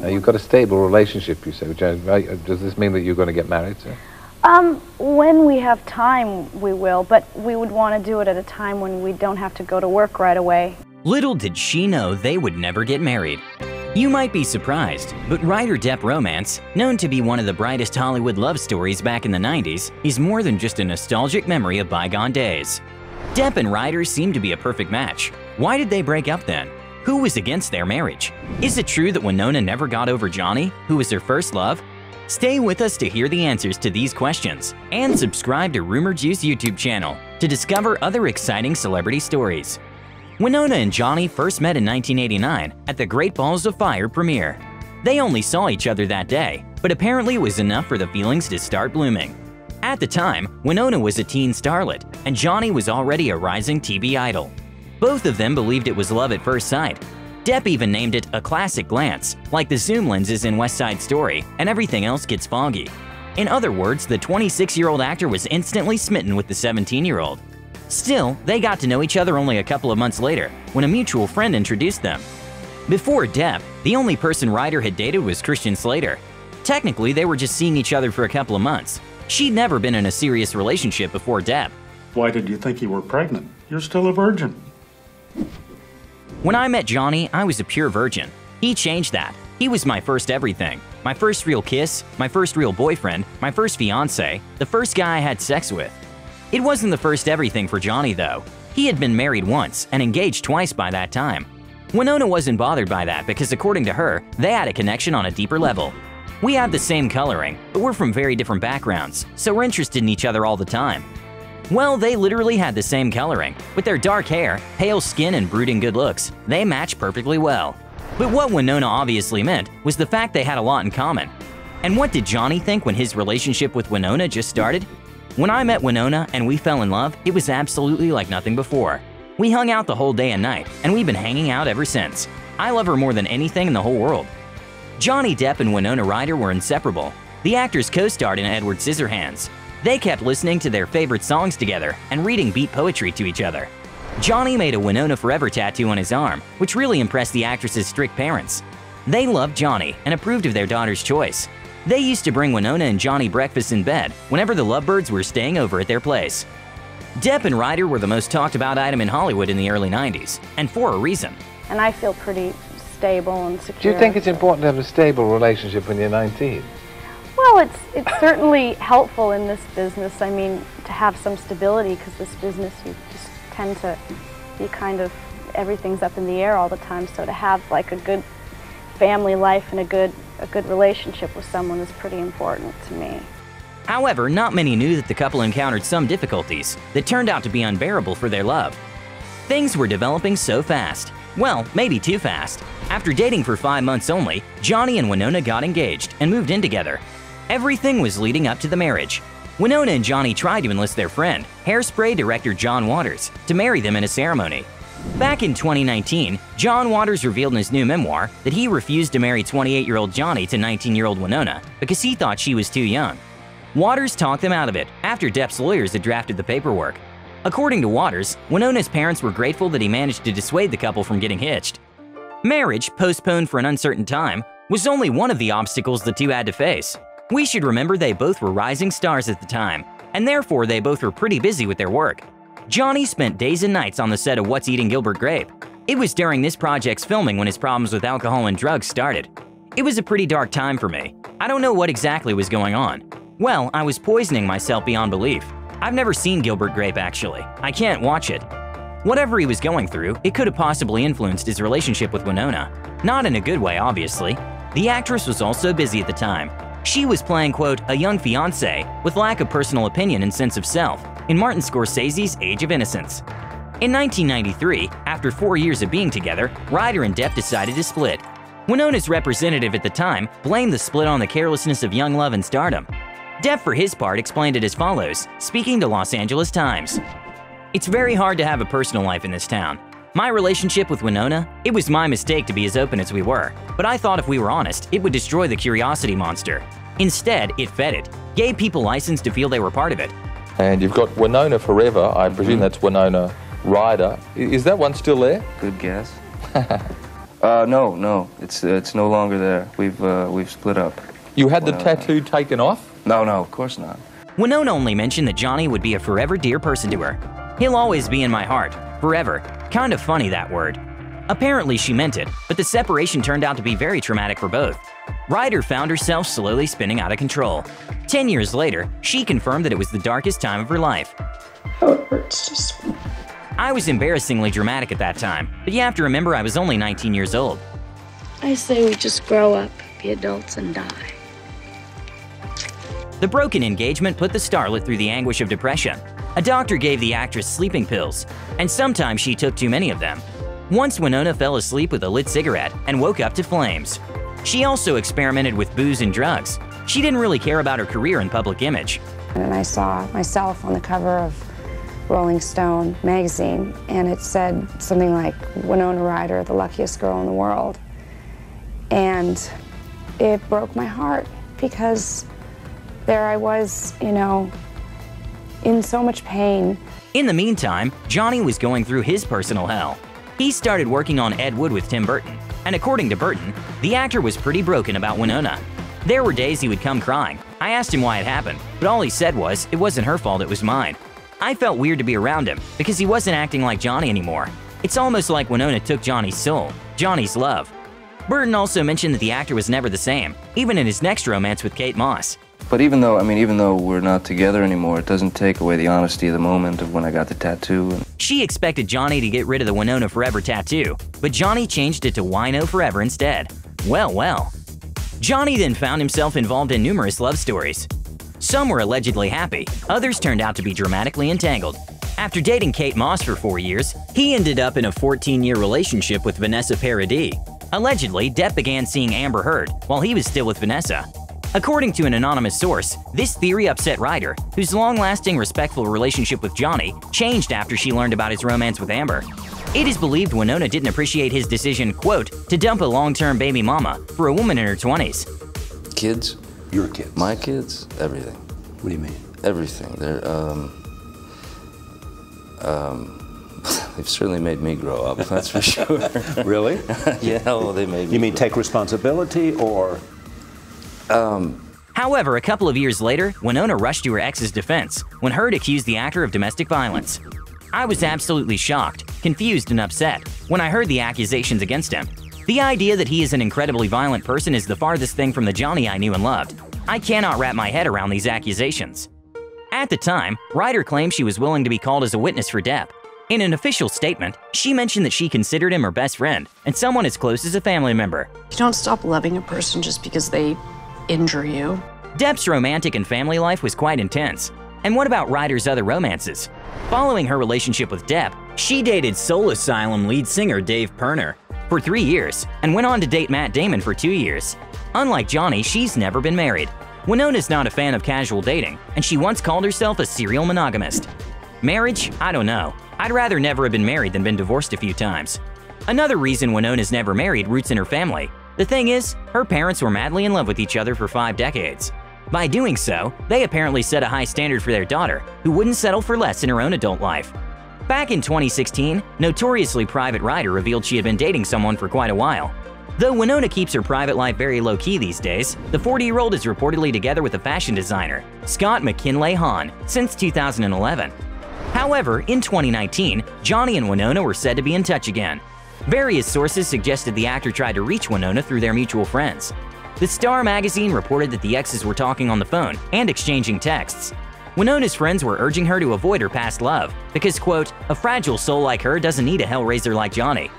You've got a stable relationship, you say. Does this mean that you're going to get married, sir? When we have time, we will, but we would want to do it at a time when we don't have to go to work right away. Little did she know they would never get married. You might be surprised, but Ryder-Depp romance, known to be one of the brightest Hollywood love stories back in the 90s, is more than just a nostalgic memory of bygone days. Depp and Ryder seemed to be a perfect match. Why did they break up then? Who was against their marriage? Is it true that Winona never got over Johnny, who was her first love? Stay with us to hear the answers to these questions, and subscribe to Rumour Juice YouTube channel to discover other exciting celebrity stories. Winona and Johnny first met in 1989 at the Great Balls of Fire premiere. They only saw each other that day, but apparently it was enough for the feelings to start blooming. At the time, Winona was a teen starlet, and Johnny was already a rising TV idol. Both of them believed it was love at first sight. Depp even named it a classic glance, like the zoom lenses in West Side Story, and everything else gets foggy. In other words, the 26-year-old actor was instantly smitten with the 17-year-old. Still, they got to know each other only a couple of months later, when a mutual friend introduced them. Before Depp, the only person Ryder had dated was Christian Slater. Technically, they were just seeing each other for a couple of months. She'd never been in a serious relationship before Depp. Why did you think you were pregnant? You're still a virgin. When I met Johnny, I was a pure virgin. He changed that. He was my first everything. My first real kiss, my first real boyfriend, my first fiancé, the first guy I had sex with. It wasn't the first everything for Johnny, though. He had been married once and engaged twice by that time. Winona wasn't bothered by that because, according to her, they had a connection on a deeper level. We have the same coloring, but we're from very different backgrounds, so we're interested in each other all the time. Well, they literally had the same coloring. With their dark hair, pale skin, and brooding good looks, they match perfectly well. But what Winona obviously meant was the fact they had a lot in common. And what did Johnny think when his relationship with Winona just started? When I met Winona and we fell in love, it was absolutely like nothing before. We hung out the whole day and night, and we've been hanging out ever since. I love her more than anything in the whole world. Johnny Depp and Winona Ryder were inseparable. The actors co-starred in Edward Scissorhands. They kept listening to their favorite songs together and reading beat poetry to each other. Johnny made a Winona Forever tattoo on his arm, which really impressed the actress's strict parents. They loved Johnny and approved of their daughter's choice. They used to bring Winona and Johnny breakfast in bed whenever the lovebirds were staying over at their place. Depp and Ryder were the most talked about item in Hollywood in the early 90s, and for a reason. And I feel pretty stable and secure. Do you think it's important to have a stable relationship when you're 19? Well, it's certainly helpful in this business. I mean, to have some stability, because this business you just tend to be kind of, everything's up in the air all the time. So to have like a good family life and a good relationship with someone is pretty important to me. However, not many knew that the couple encountered some difficulties that turned out to be unbearable for their love. Things were developing so fast. Well, maybe too fast. After dating for 5 months only, Johnny and Winona got engaged and moved in together. Everything was leading up to the marriage. Winona and Johnny tried to enlist their friend, Hairspray director John Waters, to marry them in a ceremony. Back in 2019, John Waters revealed in his new memoir that he refused to marry 28-year-old Johnny to 19-year-old Winona because he thought she was too young. Waters talked them out of it after Depp's lawyers had drafted the paperwork. According to Waters, Winona's parents were grateful that he managed to dissuade the couple from getting hitched. Marriage, postponed for an uncertain time, was only one of the obstacles the two had to face. We should remember they both were rising stars at the time, and therefore they both were pretty busy with their work. Johnny spent days and nights on the set of What's Eating Gilbert Grape. It was during this project's filming when his problems with alcohol and drugs started. It was a pretty dark time for me. I don't know what exactly was going on. Well, I was poisoning myself beyond belief. I've never seen Gilbert Grape actually. I can't watch it. Whatever he was going through, it could have possibly influenced his relationship with Winona. Not in a good way, obviously. The actress was also busy at the time. She was playing, quote, a young fiancé with lack of personal opinion and sense of self in Martin Scorsese's Age of Innocence. In 1993, after 4 years of being together, Ryder and Depp decided to split. Winona's representative at the time blamed the split on the carelessness of young love and stardom. Depp, for his part, explained it as follows, speaking to Los Angeles Times. It's very hard to have a personal life in this town. My relationship with Winona, it was my mistake to be as open as we were, but I thought if we were honest, it would destroy the curiosity monster. Instead, it fed it, gave people license to feel they were part of it. And you've got Winona Forever, I presume that's Winona Ryder. Is that one still there? Good guess. No. It's no longer there. We've split up. You had the tattoo taken off? No, of course not. Winona only mentioned that Johnny would be a forever dear person to her. He'll always be in my heart. Forever. Kind of funny, that word. Apparently she meant it, but the separation turned out to be very traumatic for both. Ryder found herself slowly spinning out of control. 10 years later, she confirmed that it was the darkest time of her life. Oh, it hurts to swim. I was embarrassingly dramatic at that time, but you have to remember I was only 19 years old. I say we just grow up, be adults, and die. The broken engagement put the starlet through the anguish of depression. A doctor gave the actress sleeping pills, and sometimes she took too many of them. Once Winona fell asleep with a lit cigarette and woke up to flames. She also experimented with booze and drugs. She didn't really care about her career and public image. And I saw myself on the cover of Rolling Stone magazine, and it said something like, Winona Ryder, the luckiest girl in the world. And it broke my heart because there I was, in so much pain. In the meantime, Johnny was going through his personal hell. He started working on Ed Wood with Tim Burton, and according to Burton, the actor was pretty broken about Winona. There were days he would come crying. I asked him why it happened, but all he said was, it wasn't her fault, it was mine. I felt weird to be around him, because he wasn't acting like Johnny anymore. It's almost like Winona took Johnny's soul, Johnny's love. Burton also mentioned that the actor was never the same, even in his next romance with Kate Moss. But even though we're not together anymore, it doesn't take away the honesty of the moment of when I got the tattoo. She expected Johnny to get rid of the Winona Forever tattoo, but Johnny changed it to Wino Forever instead. Well. Johnny then found himself involved in numerous love stories. Some were allegedly happy, others turned out to be dramatically entangled. After dating Kate Moss for 4 years, he ended up in a 14-year relationship with Vanessa Paradis. Allegedly, Depp began seeing Amber Heard while he was still with Vanessa. According to an anonymous source, this theory upset Ryder, whose long-lasting, respectful relationship with Johnny changed after she learned about his romance with Amber. It is believed Winona didn't appreciate his decision, quote, to dump a long-term baby mama for a woman in her 20s. Kids? Your kids? My kids? Everything. What do you mean? Everything. They've certainly made me grow up, that's for sure. Really? Yeah, well, they made me. You mean take responsibility, or? However, a couple of years later, Winona rushed to her ex's defense when Heard accused the actor of domestic violence. I was absolutely shocked, confused, and upset when I heard the accusations against him. The idea that he is an incredibly violent person is the farthest thing from the Johnny I knew and loved. I cannot wrap my head around these accusations. At the time, Ryder claimed she was willing to be called as a witness for Depp. In an official statement, she mentioned that she considered him her best friend and someone as close as a family member. You don't stop loving a person just because they injure you. Depp's romantic and family life was quite intense. And what about Ryder's other romances? Following her relationship with Depp, she dated Soul Asylum lead singer Dave Pirner for 3 years and went on to date Matt Damon for 2 years. Unlike Johnny, she's never been married. Winona's not a fan of casual dating, and she once called herself a serial monogamist. Marriage? I don't know. I'd rather never have been married than been divorced a few times. Another reason Winona's never married roots in her family. The thing is, her parents were madly in love with each other for 5 decades. By doing so, they apparently set a high standard for their daughter, who wouldn't settle for less in her own adult life. Back in 2016, notoriously private Ryder revealed she had been dating someone for quite a while. Though Winona keeps her private life very low-key these days, the 40-year-old is reportedly together with a fashion designer, Scott McKinley Hahn, since 2011. However, in 2019, Johnny and Winona were said to be in touch again. Various sources suggested the actor tried to reach Winona through their mutual friends. The Star magazine reported that the exes were talking on the phone and exchanging texts. Winona's friends were urging her to avoid her past love because, quote, a fragile soul like her doesn't need a hellraiser like Johnny.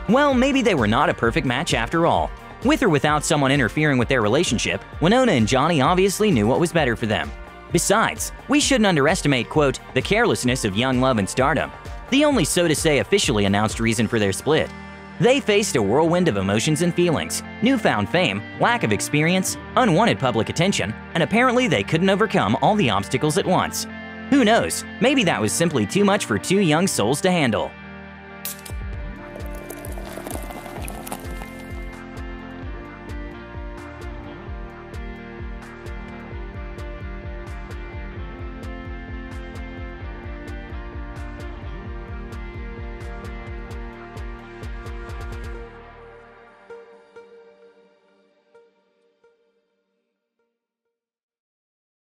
Well, maybe they were not a perfect match after all. With or without someone interfering with their relationship, Winona and Johnny obviously knew what was better for them. Besides, we shouldn't underestimate, quote, the carelessness of young love and stardom, the only so-to-say officially announced reason for their split. They faced a whirlwind of emotions and feelings, newfound fame, lack of experience, unwanted public attention, and apparently they couldn't overcome all the obstacles at once. Who knows, maybe that was simply too much for two young souls to handle.